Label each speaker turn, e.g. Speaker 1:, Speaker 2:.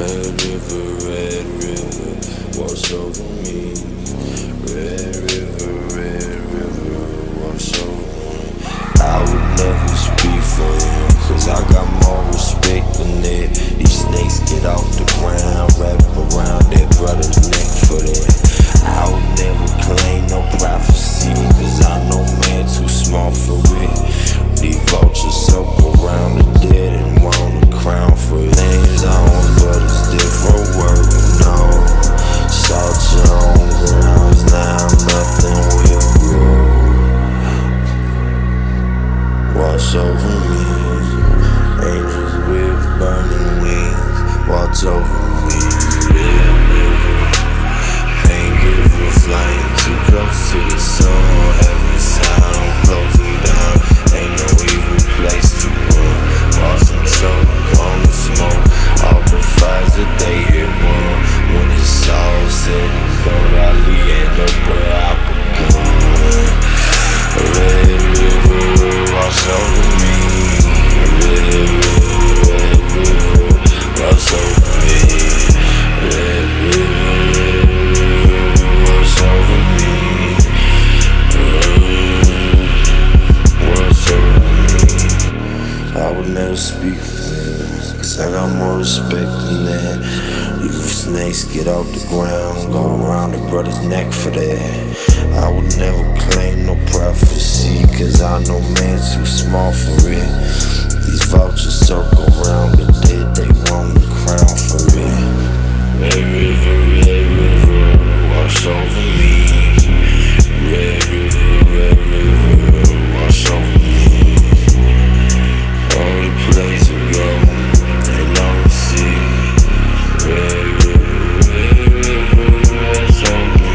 Speaker 1: red river, wash over me. Red river, wash over me. I would never speak for you, cause I got more respect than that. These snakes get off the ground, wrap around that brother's neck for that. I would never claim no prophecy, cause I know man too small for it. These vultures circle around the dead and want a crown for names on, but it's different work, no. Salt your own grounds, now nothing will grow. Wash over me, angels with burning wings, watch over me. Ain't give a flame too close to the sun. Every sound I'm closing down, ain't no evil place to run. Watch them choke on the smoke, all the fires that they hit one. When it's all said and done, I'll end up where I begun. Red river, wash over me. Red river, wash over me. Red river, wash over me. Wash over me. I would never speak for them, cause I got more respect than that. You snakes get off the ground, go around the brother's neck for that. I would never claim no prophecy, cause I know man's too small for it. These vultures circle around the dead, they want the crown for it. Red river, wash over me. Red river, wash over me. Only place to go, ain't no sea. Red river, wash over me.